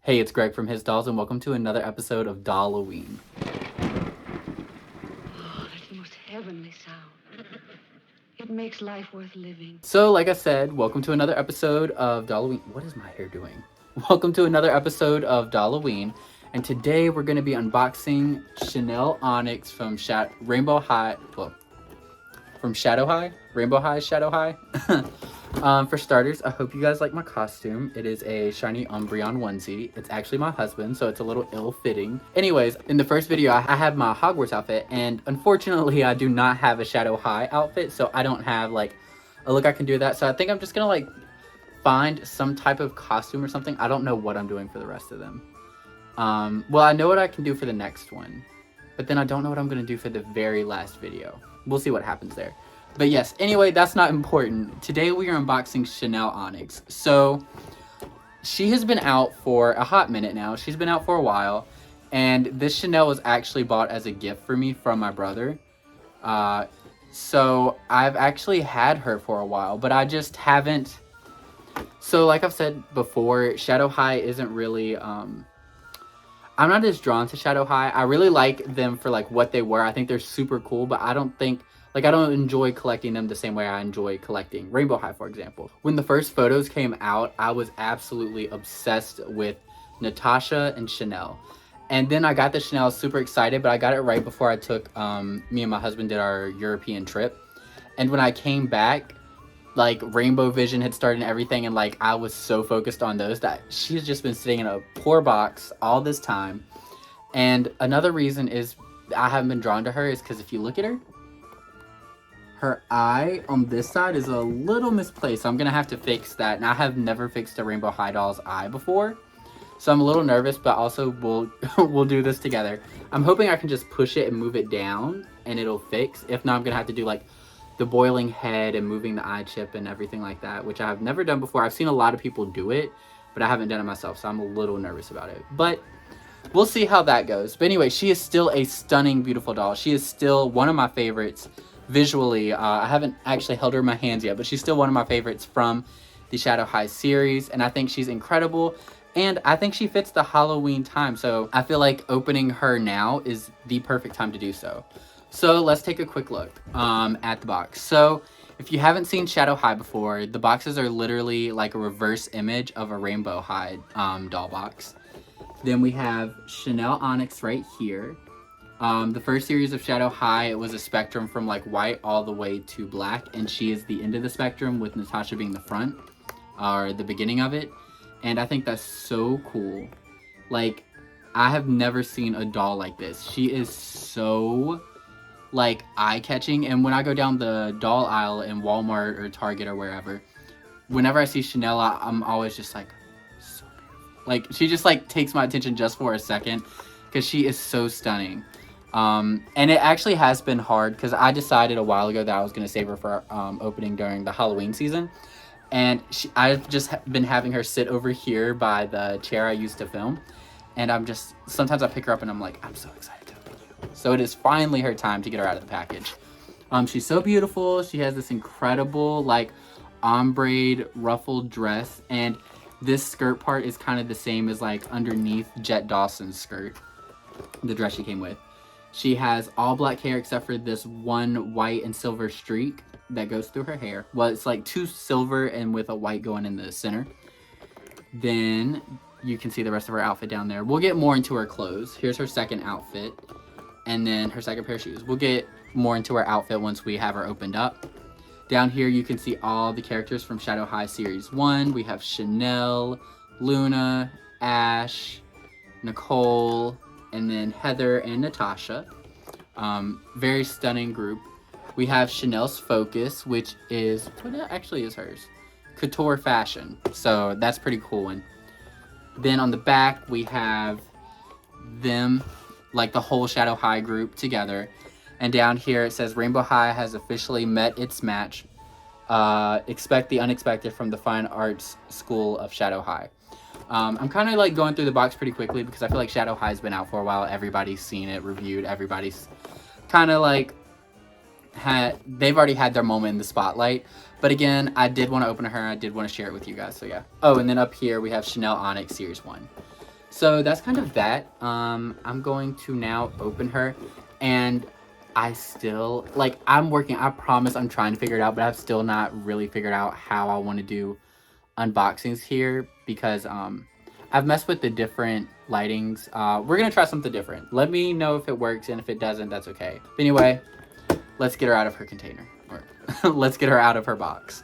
Hey, it's Greg from His Dolls, and welcome to another episode of Dolloween. Oh, that's the most heavenly sound. It makes life worth living. So, like I said, welcome to another episode of Dolloween. What is my hair doing? Welcome to another episode of Dolloween, and today we're going to be unboxing Shanelle Onyx from Rainbow High. Well, from Shadow High? Rainbow High, Shadow High? For starters, I hope you guys like my costume. It is a shiny Umbreon onesie. It's actually my husband, so it's a little ill-fitting. Anyways, in the first video, I have my Hogwarts outfit, and unfortunately, I do not have a Shadow High outfit, so I don't have, like, a look I can do that. So I think I'm just gonna, like, find some type of costume or something. I don't know what I'm doing for the rest of them. Well, I know what I can do for the next one, but then I don't know what I'm gonna do for the very last video. We'll see what happens there. But yes, anyway, that's not important. Today we are unboxing Shanelle Onyx. So, she has been out for a hot minute now. She's been out for a while. And this Shanelle was actually bought as a gift for me from my brother. So, I've actually had her for a while, but I just haven't... So, like I've said before, Shadow High isn't really... I'm not as drawn to Shadow High. I really like them for, like, what they were. I think they're super cool, but I don't think... Like, I don't enjoy collecting them the same way I enjoy collecting Rainbow High, for example. When the first photos came out, I was absolutely obsessed with Natasha and Shanelle. And then I got the Shanelle, super excited, but I got it right before I took, me and my husband did our European trip. And when I came back, like, Rainbow Vision had started and everything, and, like, I was so focused on those that she's just been sitting in a poor box all this time. And another reason is I haven't been drawn to her is because if you look at her eye on this side is a little misplaced. So I'm gonna have to fix that. And I have never fixed a Rainbow High doll's eye before. So I'm a little nervous, but also we'll do this together. I'm hoping I can just push it and move it down and it'll fix. If not, I'm gonna have to do like the boiling head and moving the eye chip and everything like that, which I have never done before. I've seen a lot of people do it, but I haven't done it myself. So I'm a little nervous about it, but we'll see how that goes. But anyway, she is still a stunning, beautiful doll. She is still one of my favorites. Visually, I haven't actually held her in my hands yet, but she's still one of my favorites from the Shadow High series, and I think she's incredible, and I think she fits the Halloween time, so I feel like opening her now is the perfect time to do so. So let's take a quick look at the box. So if you haven't seen Shadow High before, the boxes are literally like a reverse image of a Rainbow High doll box. Then we have Shanelle Onyx right here. The first series of Shadow High, it was a spectrum from like white all the way to black, and she is the end of the spectrum with Natasha being the front, or the beginning of it. And I think that's so cool. Like, I have never seen a doll like this. She is so, like, eye-catching, and when I go down the doll aisle in Walmart or Target or wherever, whenever I see Shanelle, I'm always just like, so beautiful. Like, she just like takes my attention just for a second, because she is so stunning. And it actually has been hard because I decided a while ago that I was going to save her for opening during the Halloween season. And I've just been having her sit over here by the chair I used to film. And sometimes I pick her up and I'm like, I'm so excited to open you. So it is finally her time to get her out of the package. She's so beautiful. She has this incredible, like, ombre ruffled dress. And this skirt part is kind of the same as, like, underneath Jet Dawson's skirt, the dress she came with. She has all black hair except for this one white and silver streak that goes through her hair. Well, it's like two silver and with a white going in the center. Then you can see the rest of her outfit down there. We'll get more into her clothes. Here's her second outfit. And then her second pair of shoes. We'll get more into her outfit once we have her opened up. Down here you can see all the characters from Shadow High Series 1. We have Shanelle, Luna, Ash, Nicole, and then Heather and Natasha. Very stunning group. We have Shanelle's Focus, which is, what actually is hers? Couture Fashion. So that's a pretty cool one. Then on the back, we have them, like the whole Shadow High group together. And down here it says, Rainbow High has officially met its match. Expect the unexpected from the Fine Arts School of Shadow High. I'm kind of like going through the box pretty quickly because I feel like Shadow High's been out for a while. Everybody's seen it, reviewed. Everybody's kind of like they've already had their moment in the spotlight. But again, I did want to open her. I did want to share it with you guys. So yeah. Oh, and then up here we have Shanelle Onyx Series 1. So that's kind of that. I'm going to now open her, and I still like I'm working. I promise I'm trying to figure it out, but I've still not really figured out how I want to do unboxings here because I've messed with the different lightings. We're gonna try something different. Let me know if it works, and if it doesn't, that's okay. But anyway, let's get her out of her container, or let's get her out of her box.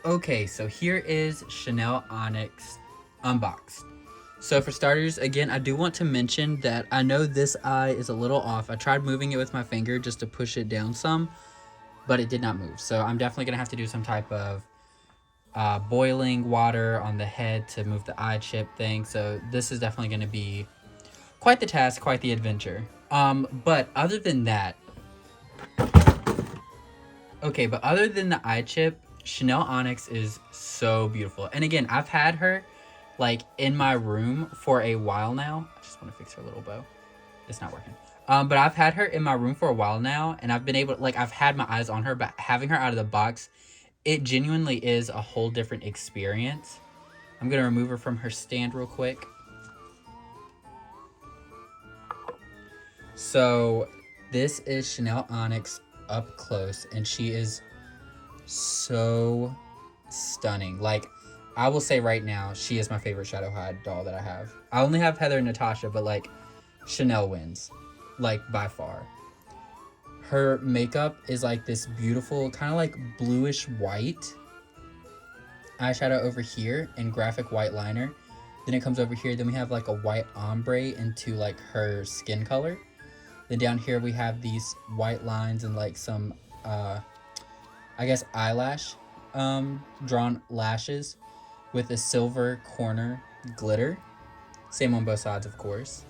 Okay, so here is Shanelle Onyx unboxed. So for starters, again, I do want to mention that I know this eye is a little off. I tried moving it with my finger just to push it down some, but it did not move. So I'm definitely gonna have to do some type of boiling water on the head to move the eye chip thing. So this is definitely gonna be quite the task, quite the adventure. But other than that, okay, but other than the eye chip, Chanel Onyx is so beautiful. And again, I've had her like in my room for a while now. I just want to fix her little bow. It's not working. But I've had her in my room for a while now, and I've been able like I've had my eyes on her, but having her out of the box, it genuinely is a whole different experience. I'm gonna remove her from her stand real quick. So this is Chanel Onyx up close, and she is so stunning. Like, I will say right now, she is my favorite Shadow Hide doll that I have. I only have Heather and Natasha, but like, Chanel wins, like by far. Her makeup is like this beautiful, kind of like bluish white eyeshadow over here and graphic white liner. Then it comes over here. Then we have like a white ombre into like her skin color. Then down here we have these white lines and like some, I guess, eyelash drawn lashes with a silver corner glitter. Same on both sides, of course.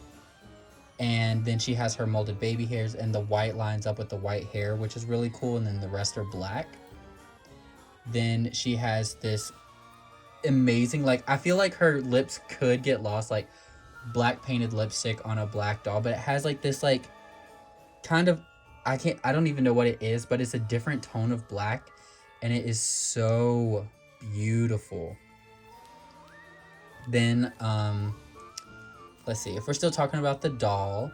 And then she has her molded baby hairs, and the white lines up with the white hair, which is really cool, and then the rest are black. Then she has this amazing, like, I feel like her lips could get lost, like black painted lipstick on a black doll, but it has like this like kind of, I don't even know what it is, but it's a different tone of black, and it is so beautiful. Then let's see, if we're still talking about the doll,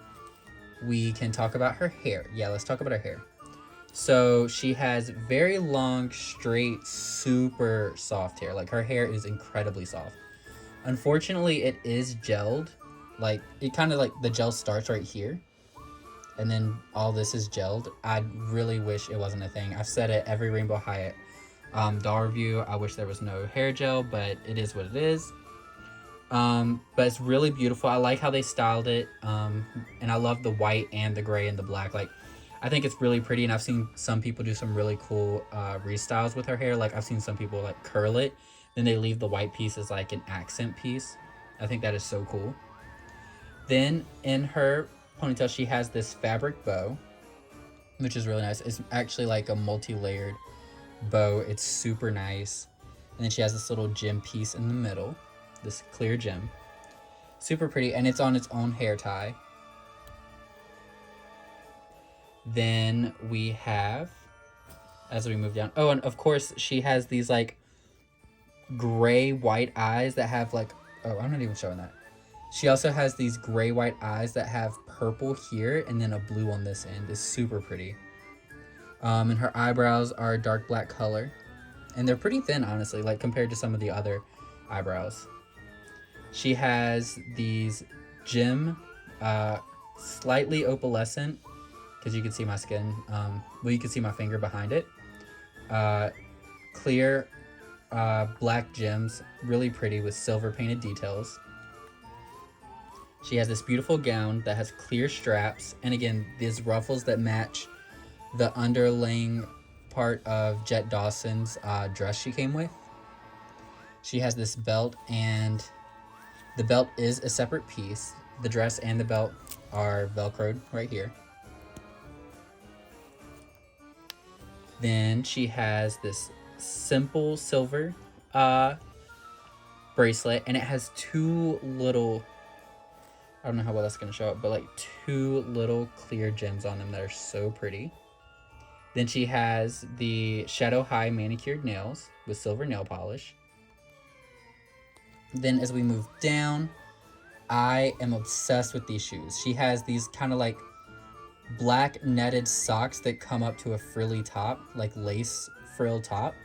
we can talk about her hair. Yeah, let's talk about her hair. So she has very long, straight, super soft hair. Like, her hair is incredibly soft. Unfortunately, it is gelled. Like, it kind of like the gel starts right here, and then all this is gelled. I really wish it wasn't a thing. I've said it every Rainbow Hyatt doll review. I wish there was no hair gel, but it is what it is. But it's really beautiful. I like how they styled it. And I love the white and the gray and the black. Like, I think it's really pretty, and I've seen some people do some really cool restyles with her hair. Like, I've seen some people like curl it, then they leave the white piece as like an accent piece. I think that is so cool. Then in her ponytail, she has this fabric bow, which is really nice. It's actually like a multi-layered bow. It's super nice. And then she has this little gem piece in the middle, this clear gem. Super pretty, and it's on its own hair tie. Then we have, as we move down, oh, and of course she has these like gray white eyes that have like, oh, I'm not even showing that. She also has these gray white eyes that have purple here and then a blue on this end. It's super pretty. And her eyebrows are dark black color, and they're pretty thin, honestly, like compared to some of the other eyebrows. She has these gem, slightly opalescent, because you can see my skin. Well, you can see my finger behind it. Clear black gems, really pretty with silver painted details. She has this beautiful gown that has clear straps, and again, these ruffles that match the underlaying part of Jet Dawson's dress she came with. She has this belt, and the belt is a separate piece. The dress and the belt are velcroed right here. Then she has this simple silver bracelet, and it has two little, I don't know how well that's going to show up, but like two little clear gems on them that are so pretty. Then she has the Shadow High manicured nails with silver nail polish. Then as we move down, I am obsessed with these shoes. She has these kind of like black netted socks that come up to a frilly top, like lace frill top.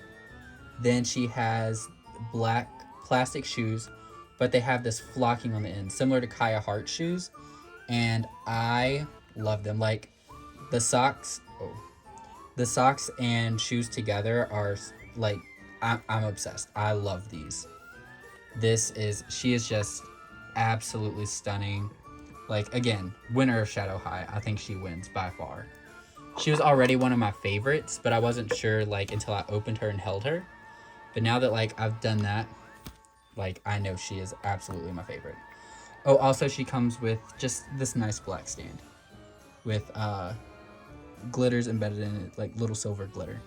Then she has black plastic shoes, but they have this flocking on the end, similar to Kaya Hart shoes, and I love them. Like the socks and shoes together are like, I'm obsessed. I love these. She is just absolutely stunning. Like, again, winner of Shadow High. I think she wins by far. She was already one of my favorites, but I wasn't sure, like, until I opened her and held her. But now that, like, I've done that, like, I know she is absolutely my favorite. Oh, also she comes with just this nice black stand with glitters embedded in it, like little silver glitter.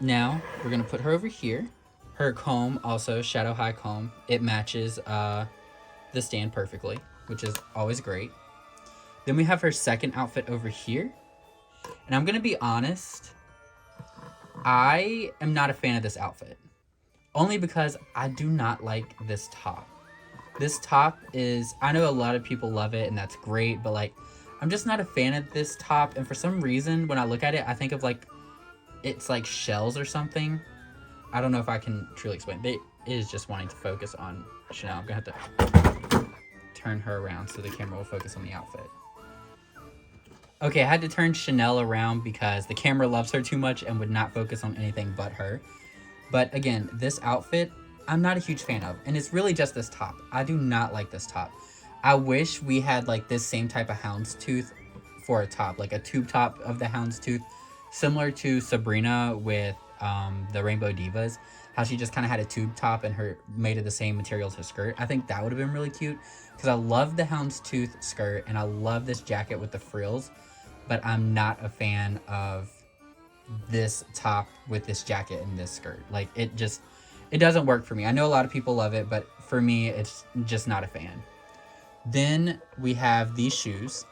Now, we're going to put her over here. Her comb, also Shadow High comb, it matches the stand perfectly, which is always great. Then we have her second outfit over here. And I'm going to be honest, I am not a fan of this outfit. Only because I do not like this top. This top is, I know a lot of people love it and that's great, but like, I'm just not a fan of this top. And for some reason, when I look at it, I think of like, it's like shells or something. I don't know if I can truly explain. It is just wanting to focus on Shanelle. I'm going to have to turn her around so the camera will focus on the outfit. Okay, I had to turn Shanelle around because the camera loves her too much and would not focus on anything but her. But again, this outfit, I'm not a huge fan of. And it's really just this top. I do not like this top. I wish we had like this same type of houndstooth for a top. Like a tube top of the houndstooth. Similar to Sabrina with the Rainbow Divas, how she just kind of had a tube top and her made of the same material as her skirt. I think that would have been really cute because I love the houndstooth skirt and I love this jacket with the frills, but I'm not a fan of this top with this jacket and this skirt. Like it doesn't work for me. I know a lot of people love it, but for me, it's just not a fan. Then we have these shoes.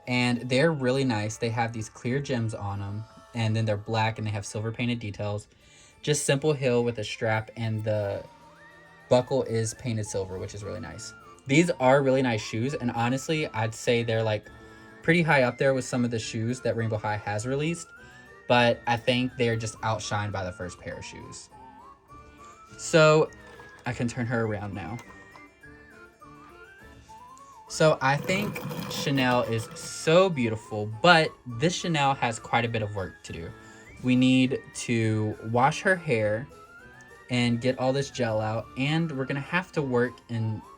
And they're really nice. They have these clear gems on them. And then they're black and they have silver painted details. Just simple heel with a strap, and the buckle is painted silver, which is really nice. These are really nice shoes. And honestly, I'd say they're like pretty high up there with some of the shoes that Rainbow High has released. But I think they're just outshined by the first pair of shoes. So I can turn her around now. So I think Shanelle is so beautiful, but this Shanelle has quite a bit of work to do. We need to wash her hair and get all this gel out, and we're going to have to work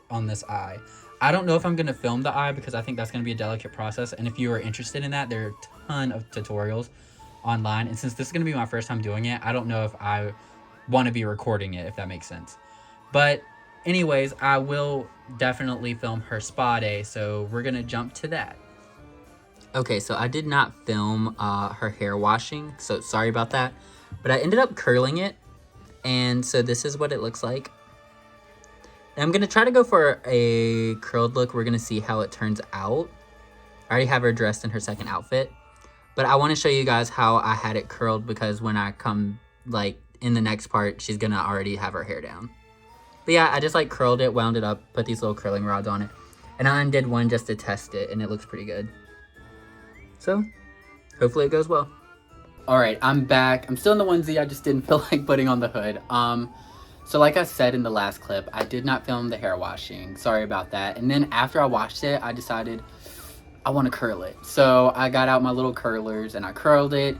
on this eye. I don't know if I'm going to film the eye because I think that's going to be a delicate process, and if you are interested in that, there are a ton of tutorials online, and since this is going to be my first time doing it, I don't know if I want to be recording it, if that makes sense. But anyways, I will definitely film her spa day, so we're going to jump to that. Okay, so I did not film her hair washing, so sorry about that. But I ended up curling it, and so this is what it looks like. And I'm going to try to go for a curled look. We're going to see how it turns out. I already have her dressed in her second outfit. But I want to show you guys how I had it curled because when I come, like, in the next part, she's going to already have her hair down. But yeah, I just, like, curled it, wound it up, put these little curling rods on it. And I undid one just to test it, and it looks pretty good. So, hopefully it goes well. Alright, I'm back. I'm still in the onesie. I just didn't feel like putting on the hood. So like I said in the last clip, I did not film the hair washing. Sorry about that. And then after I washed it, I decided I want to curl it. So I got out my little curlers and I curled it.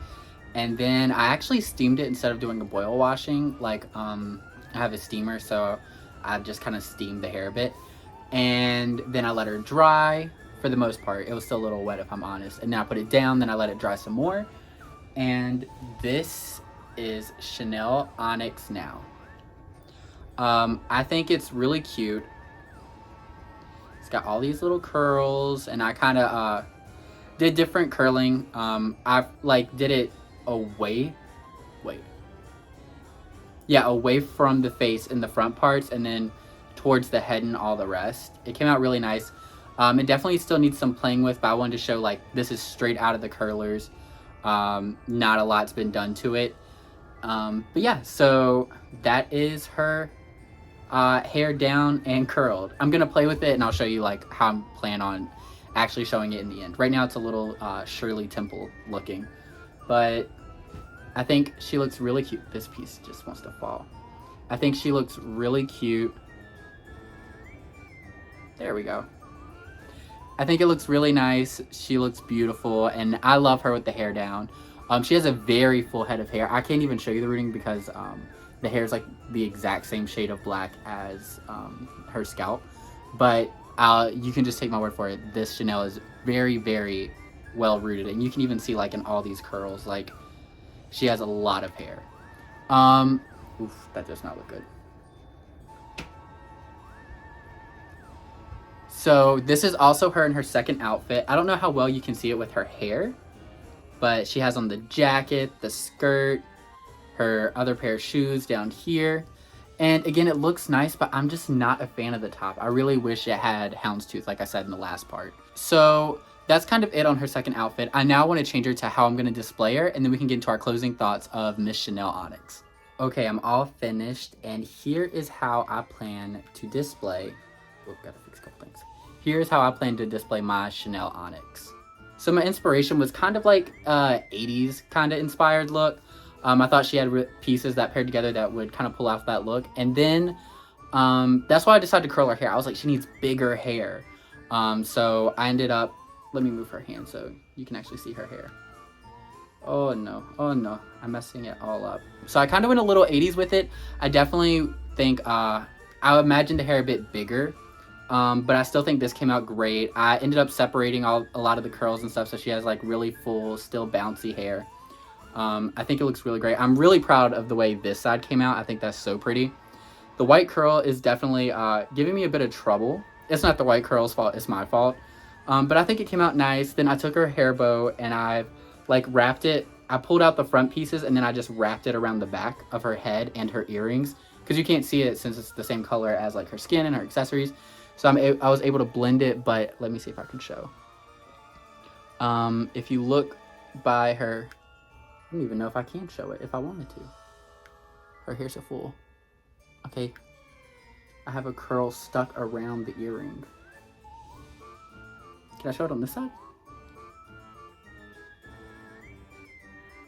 And then I actually steamed it instead of doing a boil washing. Like, I have a steamer, so I just kind of steamed the hair a bit. And then I let her dry for the most part. It was still a little wet if I'm honest. And then I put it down, then I let it dry some more. And this is Shanelle Onyx now. I think it's really cute. It's got all these little curls, and I kind of did different curling. I like did it away from the face in the front parts, and then towards the head and all the rest. It came out really nice. It definitely still needs some playing with, but I wanted to show like this is straight out of the curlers. Not a lot's been done to it. But yeah, so that is her hair down and curled. I'm gonna play with it and I'll show you like how I'm planning on actually showing it in the end. Right now it's a little Shirley Temple looking, but I think she looks really cute. This piece just wants to fall. I think she looks really cute. There we go. I think it looks really nice. She looks beautiful, and I love her with the hair down. She has a very full head of hair. I can't even show you the rooting because the hair is like the exact same shade of black as her scalp. But you can just take my word for it. This Shanelle is very, very well rooted, and you can even see like in all these curls, like she has a lot of hair. Oof, that does not look good. So this is also her in her second outfit. I don't know how well you can see it with her hair, but she has on the jacket, the skirt, her other pair of shoes down here. And again, it looks nice, but I'm just not a fan of the top. I really wish it had houndstooth, like I said in the last part. So that's kind of it on her second outfit. I now want to change her to how I'm going to display her, and then we can get into our closing thoughts of Miss Shanelle Onyx. Okay, I'm all finished, and here is how I plan to display. Oh, gotta fix a couple things. Here's how I plan to display my Shanelle Onyx. So my inspiration was kind of like 80s kind of inspired look. I thought she had pieces that paired together that would kind of pull off that look. And then that's why I decided to curl her hair. I was like, she needs bigger hair. So I ended up, let me move her hand so you can actually see her hair. Oh no, I'm messing it all up. So I kind of went a little 80s with it. I definitely think, I imagined the hair a bit bigger. But I still think this came out great. I ended up separating a lot of the curls and stuff, so she has like really full, still bouncy hair. I think it looks really great. I'm really proud of the way this side came out. I think that's so pretty. The white curl is definitely giving me a bit of trouble. It's not the white curl's fault, it's my fault. But I think it came out nice. Then I took her hair bow and I like wrapped it. I pulled out the front pieces and then I just wrapped it around the back of her head and her earrings, because you can't see it since it's the same color as like her skin and her accessories. So I was able to blend it, but let me see if I can show. If you look by her, I don't even know if I can show it if I wanted to. Her hair's so full. Okay, I have a curl stuck around the earring. Can I show it on this side?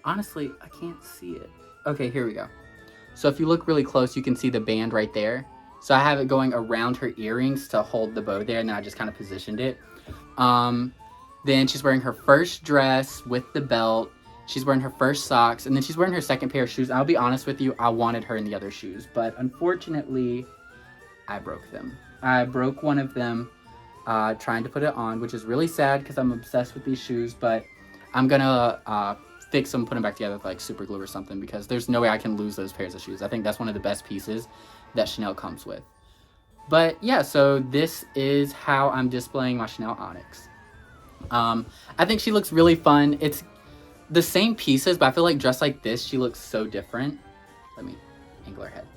Honestly, I can't see it. Okay, here we go. So if you look really close, you can see the band right there. So I have it going around her earrings to hold the bow there, and then I just kind of positioned it. Then she's wearing her first dress with the belt. She's wearing her first socks, and then she's wearing her second pair of shoes. I'll be honest with you, I wanted her in the other shoes, but unfortunately, I broke them. I broke one of them trying to put it on, which is really sad because I'm obsessed with these shoes, but I'm gonna fix them, put them back together with like super glue or something, because there's no way I can lose those pairs of shoes. I think that's one of the best pieces that Shanelle comes with. But yeah, so this is how I'm displaying my Shanelle Onyx. I think she looks really fun. It's the same pieces, but I feel like dressed like this, she looks so different. Let me angle her head.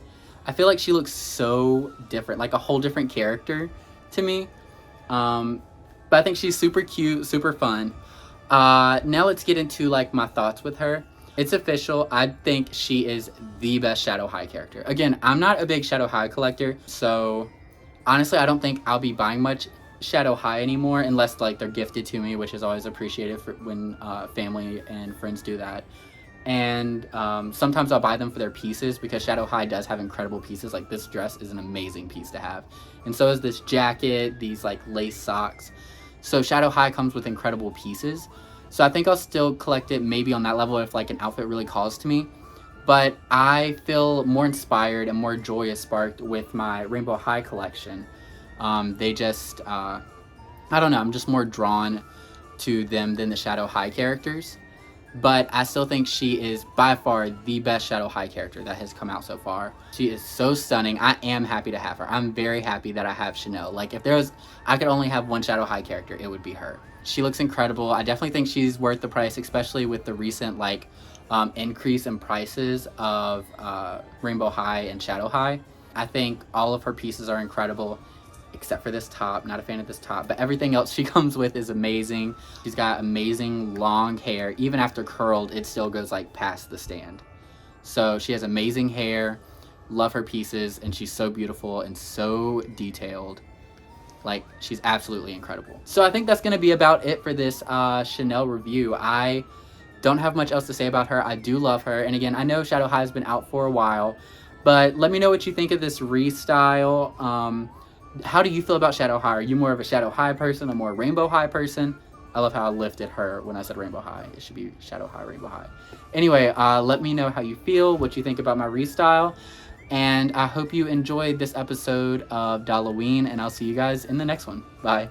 I feel like she looks so different, like a whole different character to me. But I think she's super cute, super fun. Now let's get into like my thoughts with her. It's official. I think she is the best Shadow High character. Again, I'm not a big Shadow High collector, so honestly, I don't think I'll be buying much Shadow High anymore unless like they're gifted to me, which is always appreciated for when family and friends do that. And sometimes I'll buy them for their pieces because Shadow High does have incredible pieces. Like this dress is an amazing piece to have, and so is this jacket, these like lace socks. So Shadow High comes with incredible pieces. So I think I'll still collect it maybe on that level if like an outfit really calls to me. But I feel more inspired and more joy is sparked with my Rainbow High collection. They just, I don't know, I'm just more drawn to them than the Shadow High characters. But I still think she is by far the best Shadow High character that has come out so far. She is so stunning. I am happy to have her. I'm very happy that I have Shanelle. Like if I could only have one Shadow High character, it would be her. She looks incredible. I definitely think she's worth the price, especially with the recent like increase in prices of Rainbow High and Shadow High. I think all of her pieces are incredible, except for this top. Not a fan of this top, but everything else she comes with is amazing. She's got amazing long hair. Even after curled, it still goes like past the stand. So she has amazing hair. Love her pieces, and she's so beautiful and so detailed. Like, she's absolutely incredible. So I think that's going to be about it for this Shanelle review. I don't have much else to say about her. I do love her. And again, I know Shadow High has been out for a while, but let me know what you think of this restyle. How do you feel about Shadow High? Are you more of a Shadow High person or more Rainbow High person? I love how I lifted her when I said Rainbow High. It should be Shadow High, Rainbow High. Anyway, let me know how you feel, what you think about my restyle. And I hope you enjoyed this episode of Dolloween, and I'll see you guys in the next one. Bye.